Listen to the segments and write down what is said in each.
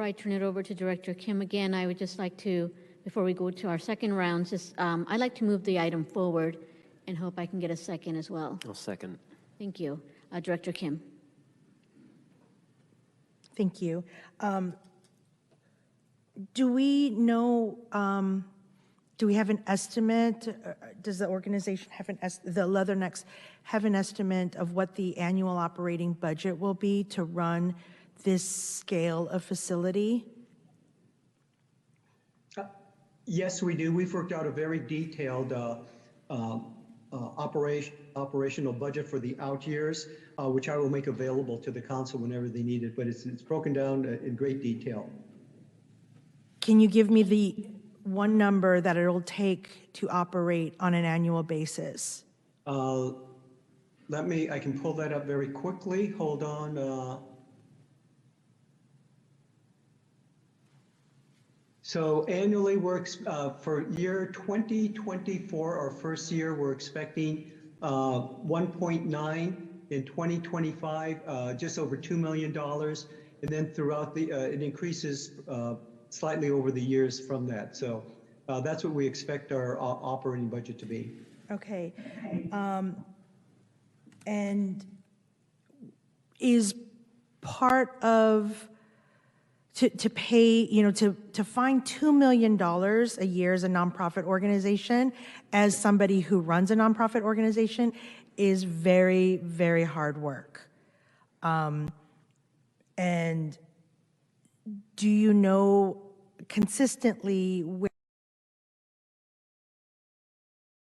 Before I turn it over to Director Kim again, I would just like to, before we go to our second round, I'd like to move the item forward and hope I can get a second as well. I'll second. Thank you. Director Kim. Thank you. Do we know, do we have an estimate? Does the organization have the Leathernecks have an estimate of what the annual operating budget will be to run this scale of facility? Yes, we do. We've worked out a very detailed operational budget for the out years, which I will make available to the council whenever they need it, but it's broken down in great detail. Can you give me the one number that it'll take to operate on an annual basis? I can pull that up very quickly. Hold on. So annually, for year 2024, our first year, we're expecting 1.9 in 2025, just over $2 million. And then throughout it increases slightly over the years from that. So that's what we expect our operating budget to be. Okay. And is part of to pay, to find $2 million a year as a nonprofit organization, as somebody who runs a nonprofit organization, is very, very hard work. And do you know consistently where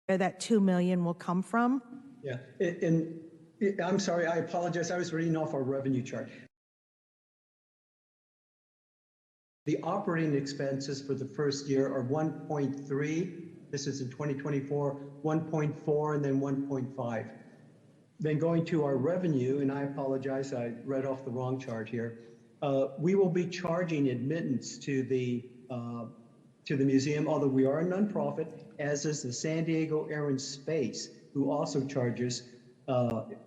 that $2 million will come from? Yeah, and I'm sorry, I apologize. I was reading off our revenue chart. The operating expenses for the first year are 1.3. This is in 2024, 1.4, and then 1.5. Then going to our revenue, and I apologize, I read off the wrong chart here. We will be charging admittance to the museum, although we are a nonprofit, as is the San Diego Air and Space, who also charges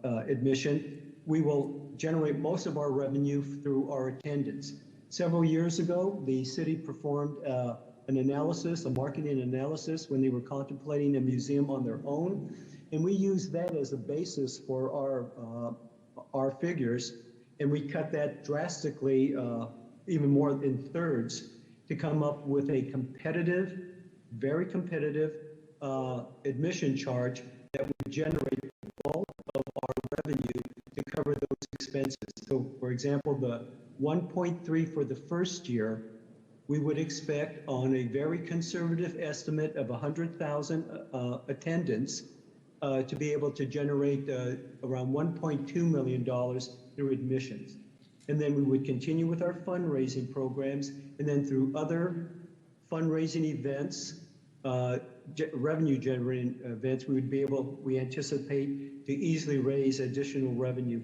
admission. We will generate most of our revenue through our attendance. Several years ago, the city performed an analysis, a marketing analysis, when they were contemplating a museum on their own, and we used that as a basis for our figures, and we cut that drastically, even more in thirds, to come up with a competitive, very competitive admission charge that would generate the bulk of our revenue to cover those expenses. So, for example, the 1.3 for the first year, we would expect on a very conservative estimate of 100,000 attendance to be able to generate around $1.2 million through admissions. And then we would continue with our fundraising programs, and then through other fundraising events, revenue generating events, we anticipate to easily raise additional revenue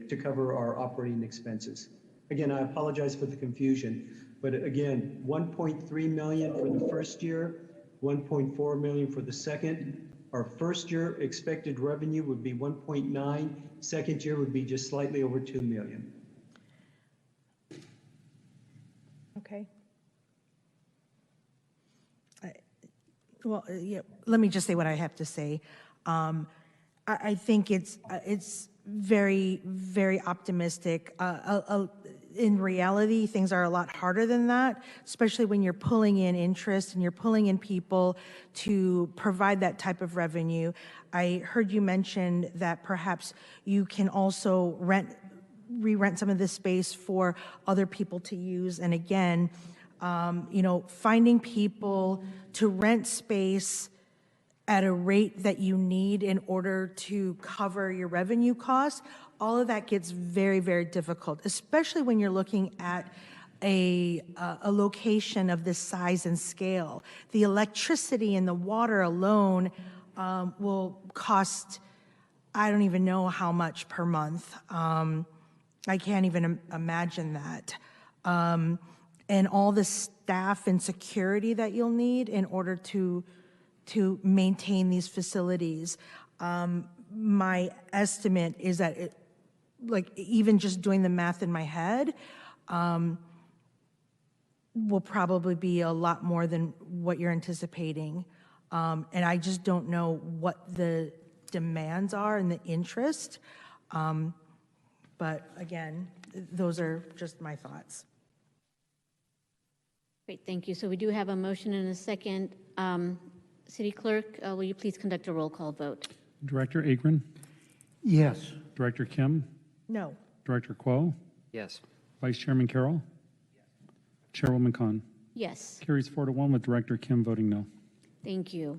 to cover our operating expenses. Again, I apologize for the confusion, but again, 1.3 million for the first year, 1.4 million for the second. Our first year expected revenue would be 1.9, second year would be just slightly over 2 million. Okay. Well, yeah, let me just say what I have to say. I think it's very, very optimistic. In reality, things are a lot harder than that, especially when you're pulling in interest and you're pulling in people to provide that type of revenue. I heard you mention that perhaps you can also re-rent some of this space for other people to use. And again, finding people to rent space at a rate that you need in order to cover your revenue costs, all of that gets very, very difficult, especially when you're looking at a location of this size and scale. The electricity and the water alone will cost, I don't even know how much per month. I can't even imagine that. And all the staff and security that you'll need in order to maintain these facilities. My estimate is that even just doing the math in my head, will probably be a lot more than what you're anticipating. And I just don't know what the demands are and the interest. But again, those are just my thoughts. Great, thank you. So we do have a motion and a second. City Clerk, will you please conduct a roll call vote? Director Agron, Yes. Director Kim, No. Director Quo, Yes. Vice Chairman Carroll, Chairwoman Khan. Yes, Carries 4-1 with Director Kim voting no. thank you.